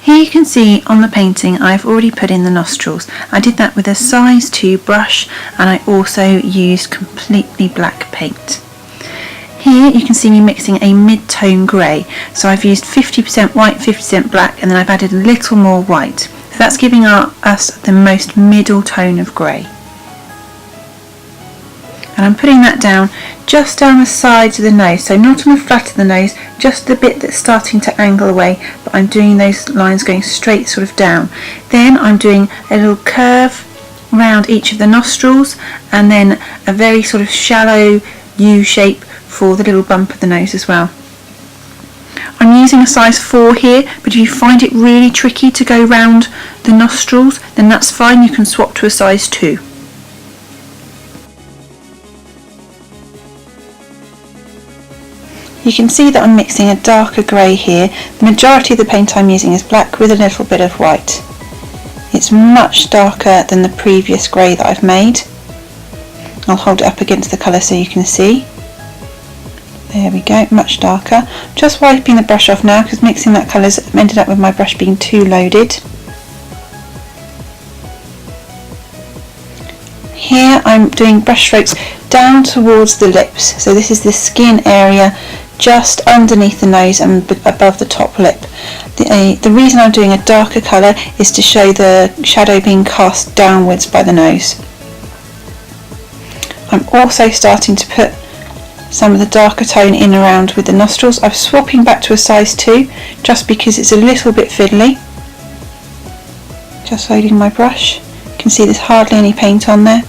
Here you can see on the painting I've already put in the nostrils. I did that with a size 2 brush, and I also used completely black paint. Here you can see me mixing a mid-tone grey, so I've used 50% white, 50% black, and then I've added a little more white. So that's giving us the most middle tone of grey. And I'm putting that down just down the sides of the nose, so not on the flat of the nose, just the bit that's starting to angle away, but I'm doing those lines going straight sort of down. Then I'm doing a little curve around each of the nostrils, and then a very sort of shallow U shape for the little bump of the nose as well. I'm using a size 4 here, but if you find it really tricky to go round the nostrils, then that's fine, you can swap to a size 2. You can see that I'm mixing a darker grey here. The majority of the paint I'm using is black with a little bit of white. It's much darker than the previous grey that I've made. I'll hold it up against the colour so you can see. There we go, much darker. Just wiping the brush off now because mixing that colour's ended up with my brush being too loaded. Here I'm doing brush strokes down towards the lips. So this is the skin area just underneath the nose and above the top lip. The reason I'm doing a darker colour is to show the shadow being cast downwards by the nose. I'm also starting to put some of the darker tone in around with the nostrils. I'm swapping back to a size 2 just because it's a little bit fiddly. Just loading my brush. You can see there's hardly any paint on there,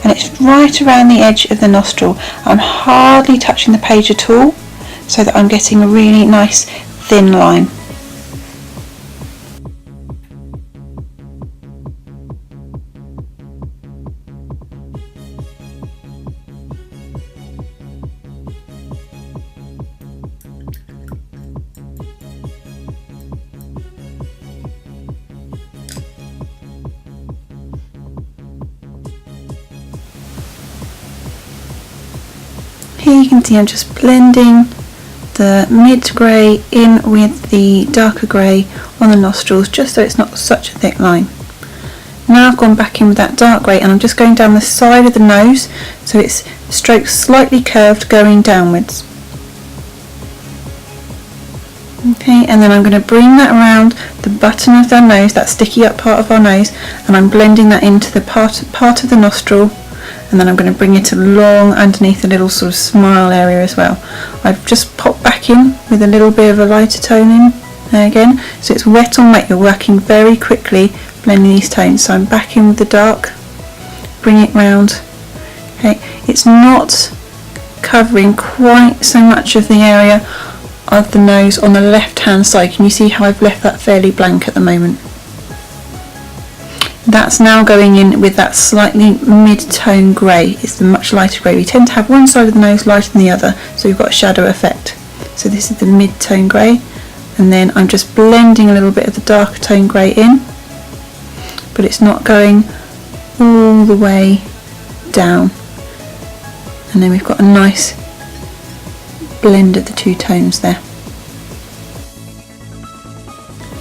and it's right around the edge of the nostril. I'm hardly touching the page at all, so that I'm getting a really nice thin line. Here you can see I'm just blending the mid grey in with the darker grey on the nostrils, just so it's not such a thick line. Now I've gone back in with that dark grey and I'm just going down the side of the nose, so it's strokes slightly curved going downwards. Okay, and then I'm going to bring that around the button of their nose, that sticky up part of our nose, and I'm blending that into the part of the nostril, and then I'm going to bring it along underneath the little sort of smile area as well. I've just popped back in with a little bit of a lighter tone in there again, so it's wet on wet. You're working very quickly blending these tones. So I'm back in with the dark, bring it round. Okay, it's not covering quite so much of the area of the nose on the left hand side. Can you see how I've left that fairly blank at the moment? That's now going in with that slightly mid-tone grey. It's the much lighter grey. We tend to have one side of the nose lighter than the other, so we've got a shadow effect. So this is the mid-tone grey, and then I'm just blending a little bit of the darker tone grey in, but it's not going all the way down. And then we've got a nice blend of the two tones there.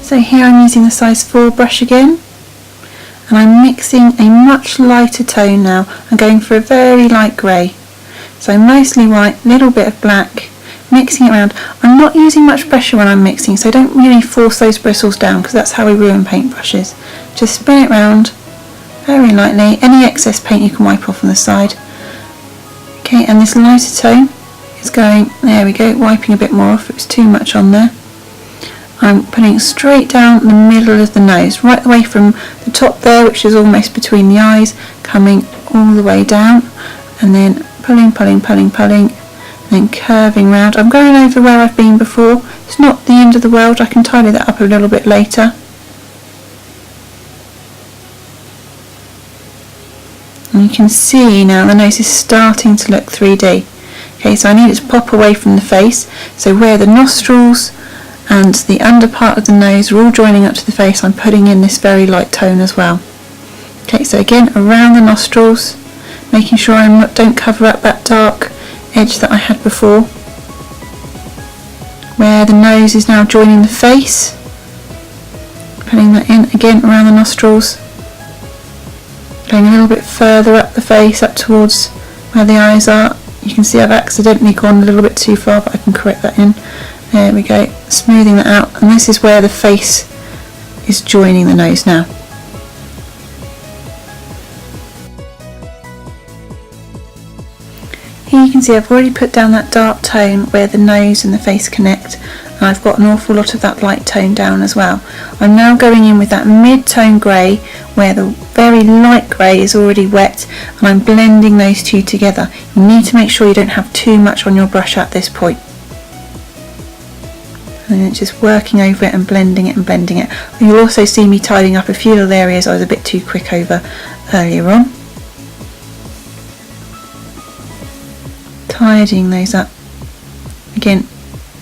So here I'm using the size 4 brush again, and I'm mixing a much lighter tone now. I'm going for a very light grey, so mostly white, little bit of black, mixing it around. I'm not using much pressure when I'm mixing, so don't really force those bristles down because that's how we ruin paintbrushes. Just spin it round very lightly. Any excess paint you can wipe off on the side. Okay, and this lighter tone is going, there we go, wiping a bit more off, it was too much on there. I'm putting it straight down the middle of the nose, right away from the top there, which is almost between the eyes, coming all the way down, and then pulling, and then curving round. I'm going over where I've been before. It's not the end of the world, I can tidy that up a little bit later. And you can see now the nose is starting to look 3D. Okay, so I need it to pop away from the face, so where the nostrils and the under part of the nose are all joining up to the face, I'm putting in this very light tone as well. Okay, so again around the nostrils, making sure I don't cover up that dark edge that I had before. Where the nose is now joining the face, putting that in again around the nostrils, going a little bit further up the face, up towards where the eyes are. You can see I've accidentally gone a little bit too far, but I can correct that in. There we go, smoothing that out, and this is where the face is joining the nose now. Here you can see I've already put down that dark tone where the nose and the face connect, and I've got an awful lot of that light tone down as well. I'm now going in with that mid-tone grey where the very light grey is already wet, and I'm blending those two together. You need to make sure you don't have too much on your brush at this point. And then it's just working over it and blending it and blending it. You'll also see me tidying up a few little areas I was a bit too quick over earlier on. Tidying those up. Again,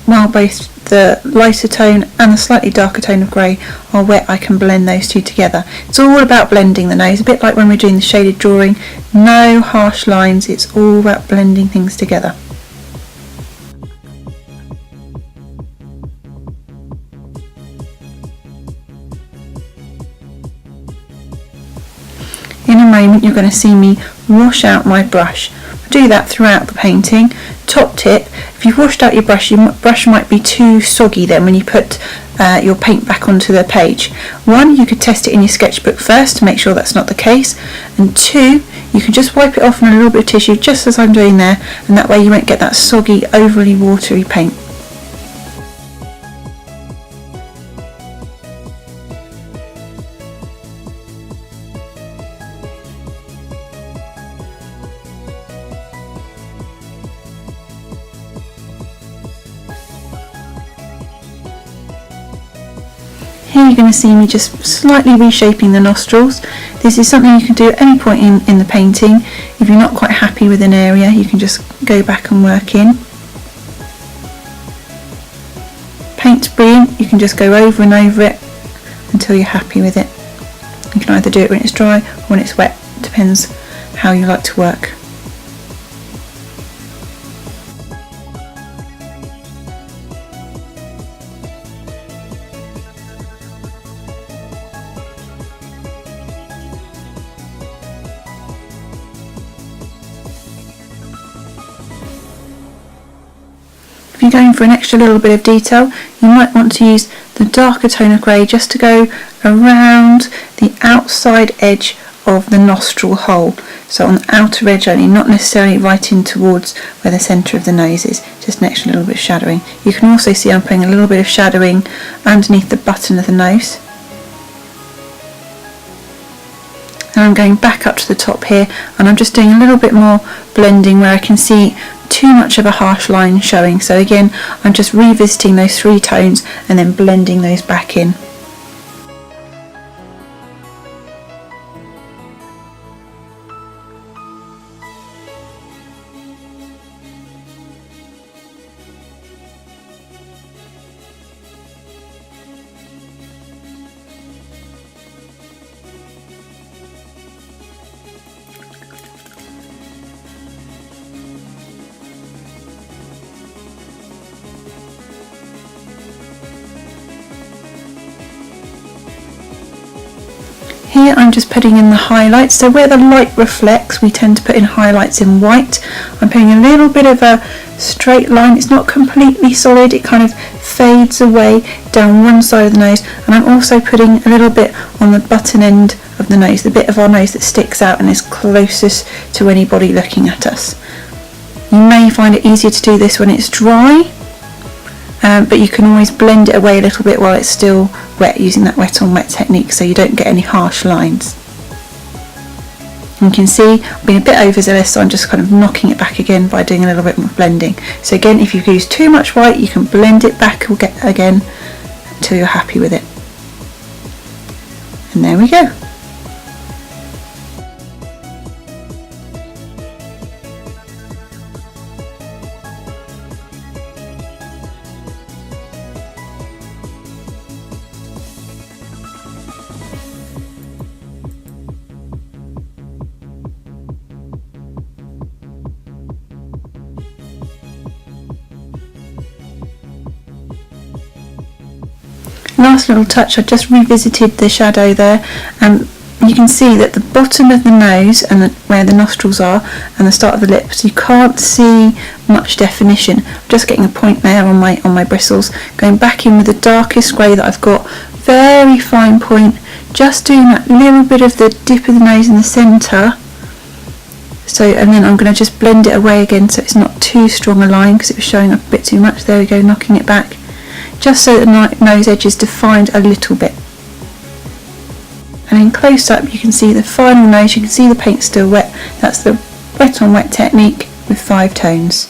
while both the lighter tone and the slightly darker tone of grey are wet, I can blend those two together. It's all about blending the nose, a bit like when we're doing the shaded drawing. No harsh lines, it's all about blending things together. In a moment you're going to see me wash out my brush. Do that throughout the painting. Top tip, if you've washed out your brush might be too soggy then when you put your paint back onto the page. One, you could test it in your sketchbook first to make sure that's not the case, and two, you can just wipe it off on a little bit of tissue just as I'm doing there, and that way you won't get that soggy, overly watery paint. Here you're going to see me just slightly reshaping the nostrils. This is something you can do at any point in the painting. If you're not quite happy with an area, you can just go back and work in. Paint's brilliant, you can just go over and over it until you're happy with it. You can either do it when it's dry or when it's wet, depends how you like to work. If you're going for an extra little bit of detail, you might want to use the darker tone of grey just to go around the outside edge of the nostril hole. So on the outer edge only, not necessarily right in towards where the centre of the nose is, just an extra little bit of shadowing. You can also see I'm putting a little bit of shadowing underneath the button of the nose. And I'm going back up to the top here, and I'm just doing a little bit more blending where I can see too much of a harsh line showing. So again, I'm just revisiting those three tones and then blending those back in. Here I'm just putting in the highlights, so where the light reflects we tend to put in highlights in white. I'm putting a little bit of a straight line, it's not completely solid, it kind of fades away down one side of the nose, and I'm also putting a little bit on the button end of the nose, the bit of our nose that sticks out and is closest to anybody looking at us. You may find it easier to do this when it's dry, but you can always blend it away a little bit while it's still wet using that wet on wet technique so you don't get any harsh lines. And you can see I've been a bit overzealous, so I'm just kind of knocking it back again by doing a little bit more blending. So again, if you use too much white you can blend it back again until you're happy with it. And there we go. Last little touch, I just revisited the shadow there, and you can see that the bottom of the nose and where the nostrils are and the start of the lips, you can't see much definition. I'm just getting a point there on my bristles, going back in with the darkest grey that I've got, very fine point, just doing that little bit of the dip of the nose in the centre. So, and then I'm going to just blend it away again so it's not too strong a line because it was showing up a bit too much. There we go, knocking it back, just so the nose edge is defined a little bit. And in close up you can see the final nose, you can see the paint still wet. That's the wet on wet technique with 5 tones.